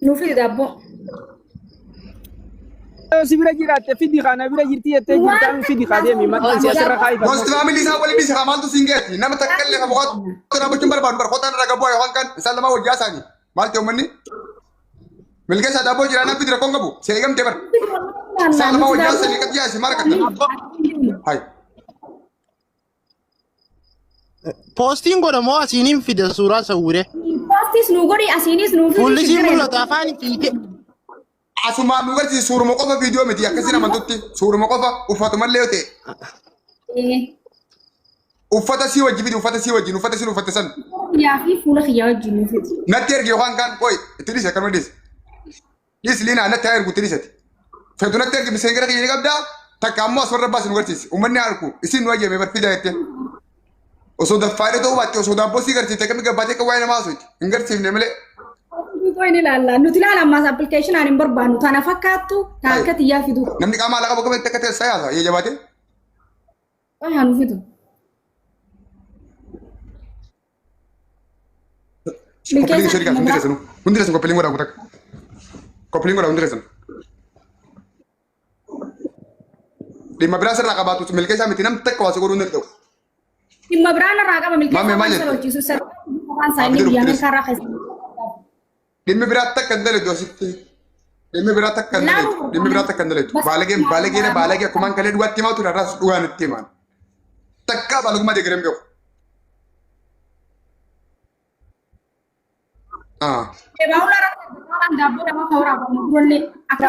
نوفي دابو سبيرة جيرات فيدي خانة بيرة جيرتي تجيرتان فيدي خادمي ما كان سياسة خايفة دوست فاميلي ساول اللي سها مالتو سينجاتي نما تكلم بقط انا بجنب برخوت انا رغبو يا كان سلام وجا ساني مالتي ومني ملكي سادا بو جرانا في دركون غبو سيغم تبر سلام وجا ساني كتيا سي ماركت هاي posting godha moo asiniin fide suuraa sawwire باسيس نوغوري اسينيس نوفي fuulli sii mul'ata afaan fiike asuma nugarti suuruma qofa video miti akkasina mantutti suuruma qofa uffatuma leeyote uffata si wajji fidi uffata si wajji uffata si uffata san يا في فولا خيا وجي نوفي natti ergi yohan kan koy tidis kan medis dis lina natti ergu tidisati fetu natti ergi bisengera kiyini qabda takammo aswarra bas nugartis umanni alku isin waje me barfida yette osoo daffaare ta'uu baatte osoo daabboo sii garsiifte kami gabbaatee kan waa'ee namaa sooti hin garsiifne malee. Qoyni laalla nuti laala ammaas appilikeeshinii ani hin barbaannu tana fakkaattu taakka xiyyaa fidu. Namni qaama alaa qabu qabatti akka ta'e sayaasa iyya jabaatee. Qoy haa nu fidu. Koppiliin ishee dhiqaas hundi reesanu hundi reesanu koppiliin godhaa kutakka koppiliin godhaa hundi reesanu. Dhimma biraa sirraa qabaatu milkee isaa miti namni takka waa si godhuu hin danda'u. Dhimma biraan irraa qaba milkeessa waan isa hojjisu waan isaa inni biyya Ameerikaa irraa keessa. Dhimmi biraa takka hin daleedu asitti. Dhimmi biraa takka hin daleedu. Dhimmi biraa takka hin daleedu. Baalageen baalagee akkumaan kalee dhugaatti himaa ture irraas dhugaan itti himaan. Takka baalagummaa deeggareen beeku.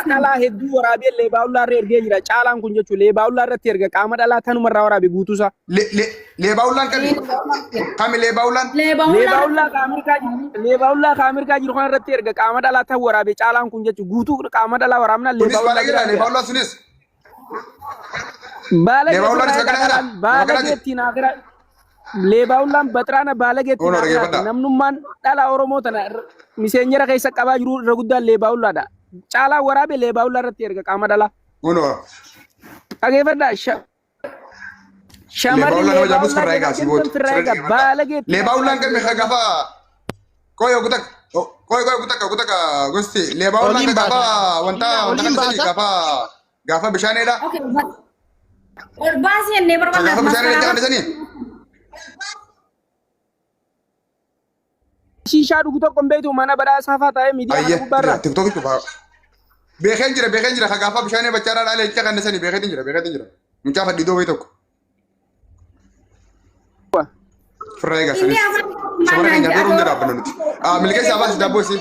Dhalaa hedduu waraabee leebaawullaa irra ergee jira. Caalaan kun jechuun leebaawullaa irratti erga qaama dhalaa tanuma irraa waraabee guutuusaa. Leebaawullaan kami leebaawullaan? Leebaawullaa ka Ameerikaa jiru kana irratti erga qaama dhalaa tan waraabee caalaan kun jechuun guutuu qaama dhalaa waraabnaan leebaawullaa sunis. Baalageettiin agira leebaawullaan baxiraana baalageettiin agira namnummaan dhalaa Oromoo tana miseenyera keessa qabaa jiru irra guddaan leebaawullaadha. Caalaa waraabee leebaawullaa irratti erga qaama dhalaa. Dhageeffadhaa shamarri leebaawullaan kami gafa koyo kutaka gosti leebaawullaan gafa wanta kana gafa bishaanedha. Orbaasi enne barbaada. Gafa bishaanedha kan sani. Shishaa dhugu tokko hin beektu mana badhaasaa fa'aa ta'ee miidiyaa gubbaarra. TikTok itu Pak. Beeken jira ka gafa bishaanee bachaadhaa dhaalee jecha kan sani beekeetiin jira. Mucaa fadhii doo wayi tokko. Frega sani. Shamarra keenya duruu hunda dhaabbanna nuti. Milkeessa afaas daabboo isii.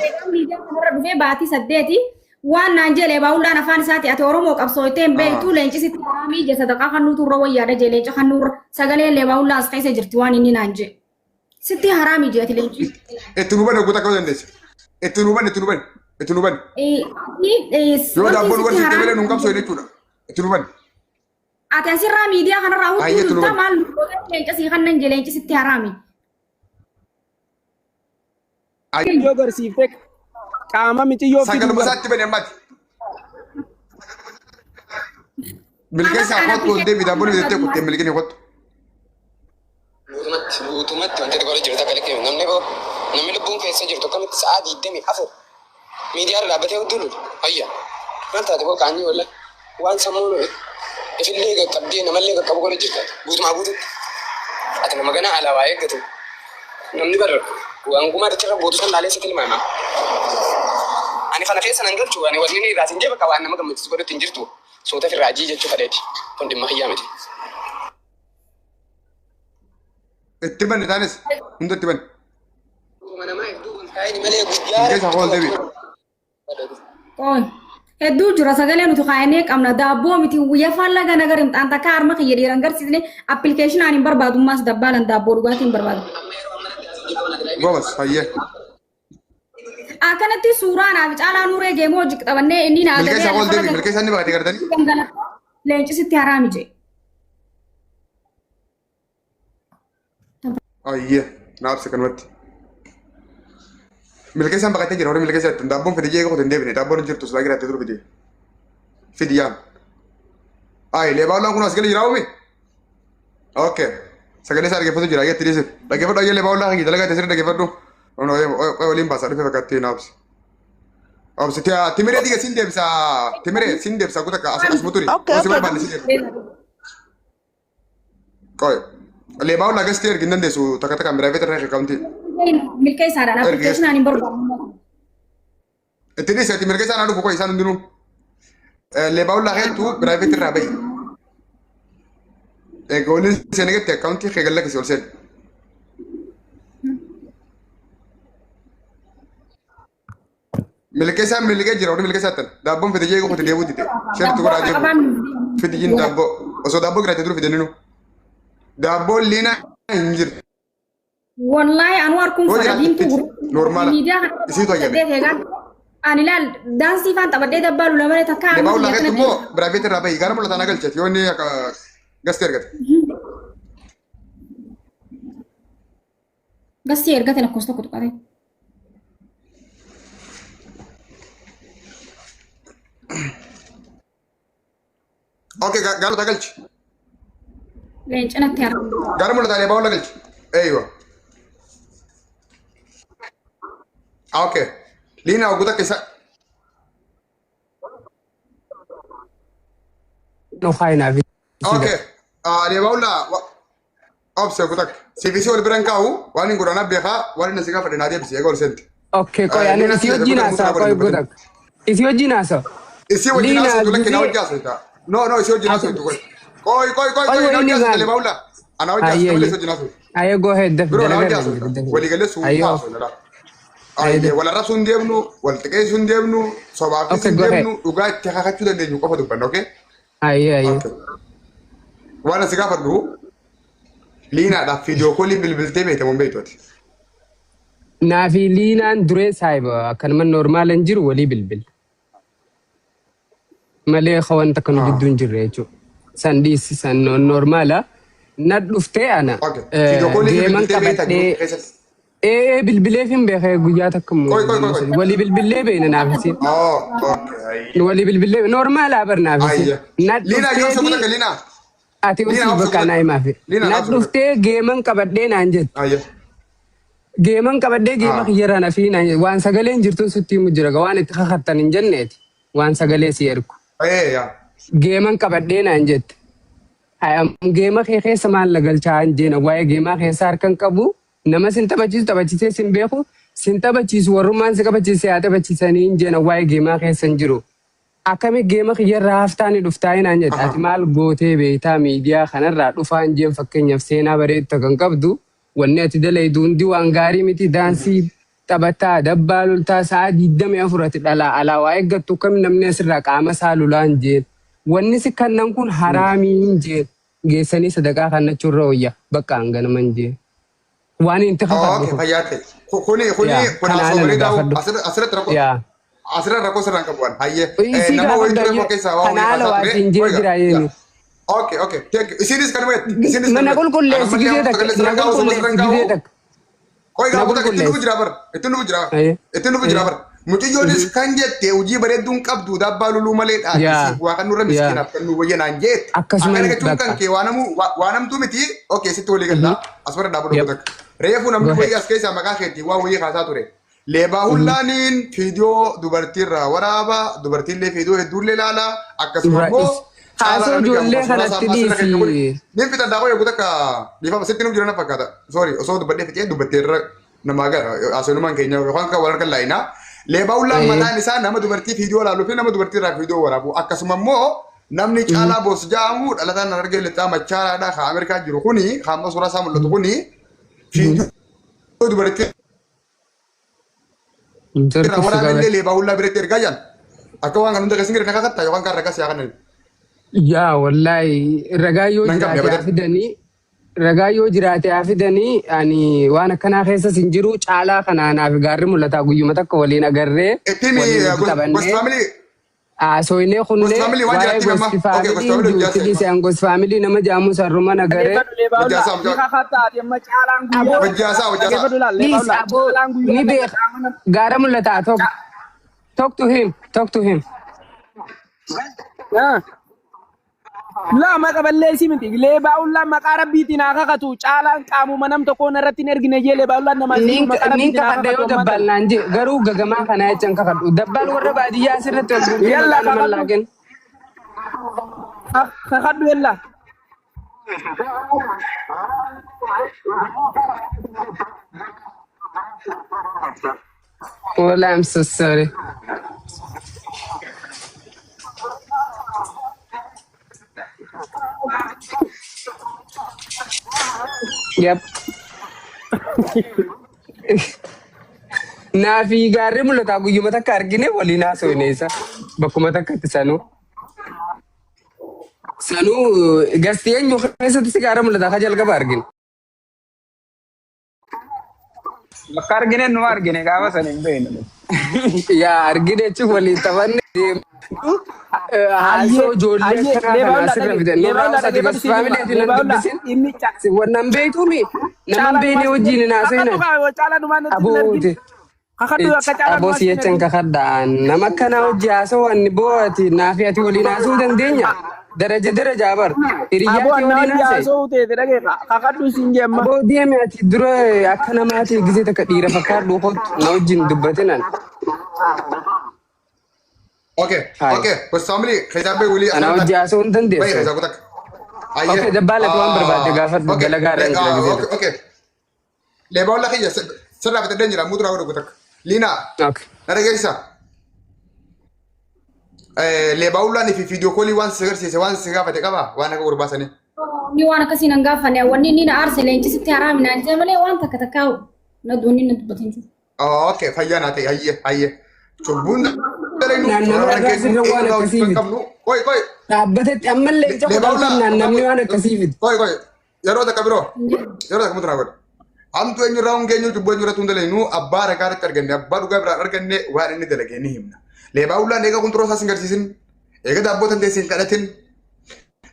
Dhufee baatii saddeeti waan naan jedhee baawulaan afaan isaati ati Oromoo qabsooytee hin beektu leencisitti haraamii jessa taqa kan nuti irra wayyaadha jee leenca kan nurra sagalee illee baawulaa as keessa jirti waan inni naan jee. Sitti haraamii jeeti leenci. Itti nuban guutaa ka'uu dandeessi. Itti nuban. Yoo daabboon wal sitti beelee nuun qabsoo jechuudha. Itti nuban. Ati asirraa miidiyaa kanarraa huccuu dutta maal leenca sii kan nan jee leencisitti haraamii. Yoo garsiiftee qaama miti yoo fidu sagalumsaatti bane ammati milkeessa kottu deebi daabboon bitatee kuttee milkini kottu guutumatti wanti tokko jirta kan kennu namni lubbuun keessa jirtu akkamitti sa'aa 24 miidiyaa dhaabbatee huddulu ayya waan taate koo kaanii walla waan sammuu ifillee qaqqabdee namallee qaqqabu godhe jirta guutumaa guututti ati nama ganaa alaabaa eeggatu namni barra waan gumaa irratti boodu san laalee sitti himaa ani kana keessa nan galchu ani wanni irraa sin jeeba waan nama gammachiisu godhutti hin jirtu soota firraajii jechuu fadheeti kun dhimma hiyyaa miti. Itti banne taanis hunda itti banne. Hedduu jira sagalee nuti kaayannee qabna daabboo miti guyyaa faallaa gana garim xaan takka harma kiyya dhiiran garsiisne appilikeeshinii ani hin barbaadummaas dabbaalan daabboo dhugaatii hin barbaadu. Gobas fayyee. Akkanatti suuraan abi caalaa nuuree geemoo hojii qabannee inni naa agaree milkeessa inni baatee gartanii leencisitti haraami jee. Ayyee naabse kanumatti. Milkeessaan baqatee jira warri milkeessa jettu daabboon fide jee qote hin deebine daabboon hin jirtu silaa giraatee turu fide. Fidiyaan. Ayi leebaawulaan kun as galee jiraa uumi. Okay. Sagalee isaa dhaggeeffatu jira ayyeetti dhiisif. Dhaggeeffadhu ayyee leebaawulaa kan dalagaa teessirri dhaggeeffadhu. Waliin baasaa dhufee fakkaatti naabse. Obsitia timire diga sindem sa timire sindem sa kuta ka as muturi. Okay, Osi okay. bal sindem. Koy. Le baula gastier gindan desu takata kamera veter re county. Milkay sara na application ani borba. Tini sa timire sa nadu ko isan ndunu. Le baula hetu private rabai. E gonin senege te county khegalla ke solsel. Milkesa milke jira odi milkesa tan. Dabon fete jego ko te debu dite. Sher tu ko radio. Fete jin dabo. Oso dabo grate dulu fete ninu. Dabo lina injir. Wallahi Anwar kun fara dintu normal. Media Isi to kan aja. kan anilal dansi fan tabade dabbalu lamane takka. Le baula hetu mo private rabai garam la tanagal chet. Yoni gastier gat. Gasti ergate na kosto kutu kare. Okay, galo tagalch. Lench ana tiar. Garam la tane baula galch. Aywa. Okay. Lina oguda kesa. No khaina vi. Okay. Le baula obse oguda. Si visi ol brancau, wani ngurana beha, wani nasiga fade nadia bisi egol sent. Okay, koy ani isio jinasa koy gudak. Isio jinasa. Isi wajina so tulake na wajasa ita. No, isi wajina so tukoi. Koy, na wajasa le baula. Ana wajasa tulake isi wajina so. Ayo go ahead. Bro, na wajasa. Wali gale su paso nada. Ay, wala rasun debnu, wal teke sun debnu, soba fi sun debnu, uga te khakatu de nyu ko fa dupan, okay? Ayo. Wana siga fadu. Lina da video call bil tebe te mon beytoti. Na fi lina dure saiba kan man normal njir wali bilbil. Male khawan takanu bidun jirrecho. Sandi san normala nadufte ana. Video call geman kabade. بالبلي فين بخير جياتكم ولي بالبلي بين نافسي اوكي ولي بالبلي نورمال عبر نافسي لينا يوسف لك لينا اتي وسي بكانا ما في ندفتي جيمن كبدين انجت جيمن كبدي جيم خيرانا في وان سغلين جرتو ستي مجرغ وان تخختن جنت وان سغلي سيركو يا جيمن كبدين انجت هاي جيم خي سمان لغل چان جين واي جيم خي سار كن كبو nama sinta bachise simbeku sinta bachis waruman sika bachise ate bachisani injena way gema kesan jiro akame gema khiyar raftani duftaay nan jet atmal gote beeta media khanarra dufan jem fakkenya sena bare tagan qabdu wanne atidalay dundi wangari miti dansi tabata dabbalul ta saadi dam afurati dala ala way gattu kam namne sirra qama salulan jet wanni sikannan kun harami injet gesani sadaka khanna churroya bakka angana manje واني انت خفت اوكي فياتي خوني كنا صوري داو اسر تركو اسر ركو سران كبوان هاي نما ويتو ركو كيسا واو انا واسين جيرايني اوكي تيك سيريس كلمات سيريس انا نقول كل سيجيتك كوي غابو تك اتنو بجرابر mutu yodis kanjet te uji bare dun qabdu dabbalu lu malet akisi wa kan nura miskina kan nu wayena jet akana ke tun kan ke wanam tu miti okay situ wali galla asbara dabu tak refu nam du wayas ke sama ka kheti wa wayi khasa ture leba hullanin video dubartirra waraba dubartille video hedulle lala akasmo haso jolle khanatti disi nin fita dago yogutak difa sitinu jirana fakata sorry so dubadde fiti dubartirra namaga asonu man kenya wa kan walar kallaina leba ulang mata nisa nama dubarti video lalu fi nama dubarti ra video warabu akasuma mo namni chala bos jamu alatan narge leta machala da kha amerika jiru kuni khamma sura samul to kuni video dubarti ra wara mele leba ulla bere tergayan akawan kan ndaka singir nakaka tayo kan karaka siya kanan ya wallahi ragayo afidani ragayo jiraate afidani ani wana kana khesa sinjiru chala kana na garri mulata guyuma takko walina garre etimi ghost family so ine khunne ghost family tidi se angos family nama jamu saruma na garre ni be garra mulata talk to him yeah لا ما قبل سيمتي ليه بقول لا ما قارب بيتنا كاتو چالان قامو منم تو كون رتين ارغي نجي ليه بقول لا ما ninka kaddayo dabbal nanje garuu gagamaa kana jechan kakadhu dabbal warra baadiyyaa asirratti wal gurguruu Yalla, nama kakadhu. laagen كخدو يلا Well, I'm so sorry. Yep. Naafi gaarri mul'ata guyyuma takka argine waliin haasofne isa bakkuma takkatti sanuu. Sanuu gastii eenyu keessatti si gaarra mul'ata ka jalqaba argine. Bakka argine nu argine gaafa sana hin beekne. Yaa argine jechuun waliin taphanne haasoo ijoollee kanaa kana asirra fide. Nurraa uffate gas faamileetiin nan dubbisin. Wannan beektuumi nama beekne wajjin haasofne. Aboote. Aboosi jechaan kakadhaan nama akkanaa hojii haasoo wanni boo'ati naafi ati waliin haasoo dandeenya. Daraja bar. Hiriyaa kee waliin haasee. Aboo deeme ati dura akka namaati gisee takka dhiira fakkaadhu kottu na wajjin dubbatinan. Okay, okay. Bas family khayzabe wali Ana hojii haasoo hin Bayi dandeessu. khayzabu tak. Okay, dabbaalatu waan barbaadde gaafadhu dalagaa irra hin jira gisee takka. Okay. Leba wala khiyya sirra fite danjira mutura wala tak. Lina. Okay. Nara geessa. Leba wala ni fi video call wan sigar sise wan sigar fate qaba wan akka gurbasani. Ni waan akkasii nan gaafanne wanni inni na aarse leencisitti haraami naan jee malee waan takka takkaa na duunni na dubbatin jiru. Okay, fayyana ta'e hayye. Cubbun Naannoo irraa sirra waan akkasii fiti. Koi. Dhaabbatetti ammallee ija qotaafannaan namni waan akkasii fiti. Koi. Yeroo takka biroo. Yeroo takka mutura godha. Amtu eenyu irraa hongeenyu cubbuu eenyu irratti hundaleenu abbaa ragaatti arganne abbaa dhugaa biraa arganne waan inni dalagee ni himna. Leebaa ullaan eega kunturoo isaa sin garsiisin. Eega daabboo tantee sin kadhatin.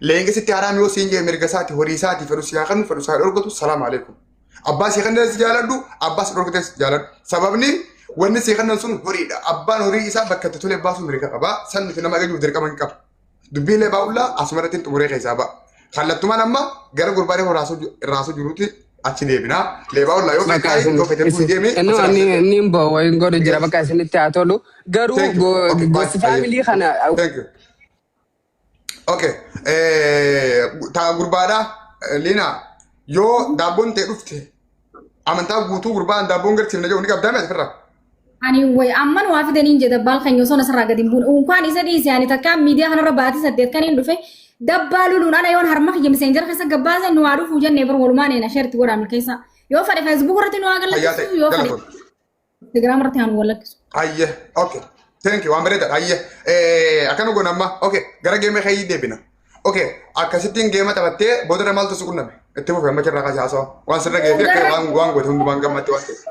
Leengisitti haraam yoo siin jee mirga isaati horii isaati fedhu siyaa kanu fedhu siyaa dhorgatu salaamu alaikum. Abbaa sii kannees jaaladhu abbaa si dhorgates jaaladhu. Sababni wanni sii kannan sun horiidha. Abbaan horii isaa bakka itti tole baasuu mirga qaba. San nuti nama agajuuf dirqama hin qabu. Dubbii leebaa ullaa asumarratti xumuree keessaa ba'a. Kallattumaan amma gara gurbaalee raasuu jiruuti achi deebinaa. Leebaa ullaa yoo fedhe yoo fedhe kun deemee. Inni hin bo'o wayin godhu jira bakka isinitti haa tolu. Garuu gosti faamilii kana. Thank you. Okay. Ta gurbaadha Lina yoo daabboon ta'e dhufte amantaa guutuu gurbaan daabboon garsiifna jedhu ni qabdaa miti firra. Ani way amman waa fidaniin jedha baal kan yoo sona sarara gadi buun unkaan isa dhiise ani takka miidiyaa kanarra baatii 8 kan hin dhufe dabbaa luluun ana yoon harma kiyya messenger keessa gabbaasan nu waaduu fuujannee bar walumaan eena sharti godhaamne keessa yoo fedhe Facebook irratti nu agarsiisu yoo fedhe Instagram irratti haan walakkisu. Ayye okay. Thank you. Waan bareeda. Ayye. Akkana goona amma. Okay. Gara geemee kayii deebina. Okay. Akkasittiin geema taphattee booda maaltu si qunname. Itti fufee amma cirraa kaasee haasawaa. Waan sirra geefee akka waan goote hundumaan gammatti waan ta'eef.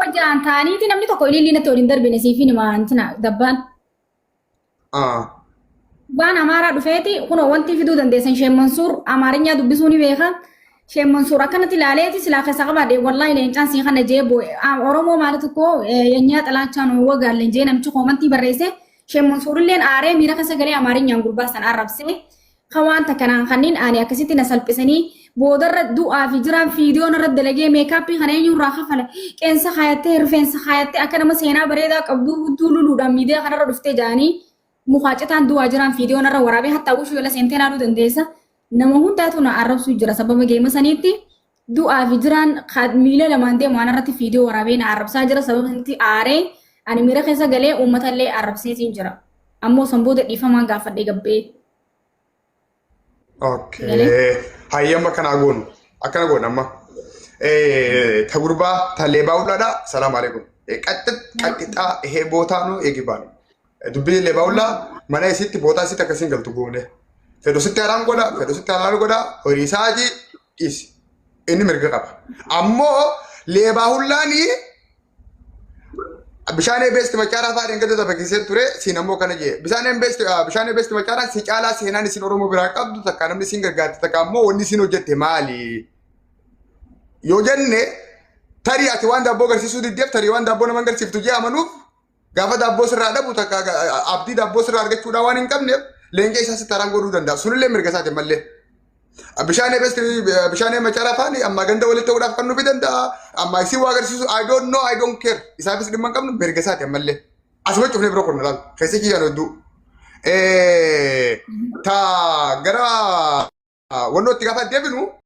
Wajjaan taaniiti namni tokko ililli natti waliin darbine siifin maantina dabbaan. Waan amaaraa dhufeeti kun wanti fiduu dandeessan Sheekh Mansuur amaarinyaa dubbisuu ni beeka. Sheekh Mansuur akkanatti ilaaleeti silaa keessa qabaadhe wallahi leencaan sii kana jeebo Oromoo maaltu koo yenyaa xalaachaan wagaan leenjee namichi koomantii barreesse Sheekh Mansuur illeen aaree miira keessa galee amaarinyaan gurbaasan arrabsee kan takkanaan kanneen ani akkasitti na salphisanii boodarra du'aa fi jiraan fiidiyoon irra dalagee meekaappii kana eenyurraa kafala qeensa kaayattee rifeensa kaayattee akka nama seenaa bareedaa qabdu hudduu luluudhaan miidiyaa kanarra dhuftee jaanii mukaacitaan du'aa jiraan fiidiyoon irra waraabee hattaa wushuu yola seentee laaluu dandeessa. Nama hundaatu na arrabsuu jira sababa geema saniitti du'aa fi jiraan miila lamaan deemu waan irratti fiidiyoo waraabee na arrabsaa jira sababa sanitti aaree ani miira keessa galee uummatallee arrabseetiin jira. Ammoo sanboota dhiifamaan gaafadhee gabbee. Okay. Hayyama kana goonu. Akkana goonu amma. Ta gurbaa ta leebaa ullaadha. Salaamu alaikum. Qaxxixaa ehee bootaanu eegibaanu. Dubbii leebaa ullaa mana isitti bootaa isitti akkasiin galtu goone. Fedhu sitti haaraan godha, fedhu sitti haaraan godha, horii isaatii dhiisi. Inni mirga qaba. Ammoo leebaa hullaanii bishaan eebbeesti macaaraa fa'aa dhingata taphakisee ture siin ammoo kana jee. Bishaan eebbeesti macaaraa si caalaa seenaan isin Oromoo biraa qabdu takka namni isin gargaarte takka ammoo wanni isin hojjette maali? Yoo jenne tarii ati waan daabboo agarsiisuu diddeef tarii waan daabboo nama agarsiiftu jee amanuuf gaafa daabboo sirraa dhabu takka abdii daabboo sirraa argachuudhaa waan hin qabneef leenca isaa sittaaraan godhuu danda'a. Sunillee mirga isaati mallee. Bishaan eebbisti bishaan macaraa faani amma ganda walitti ta'uudhaaf kan nufi danda'a. Amma isii waa agarsiisu I don't know I don't care. Isaafis dhimma hin qabnu mirga isaati ammallee. Asuma cufnee biroo kun ilaal. Keessi kiyyaan hedduu. Ta gara wannootti gaafa deebinu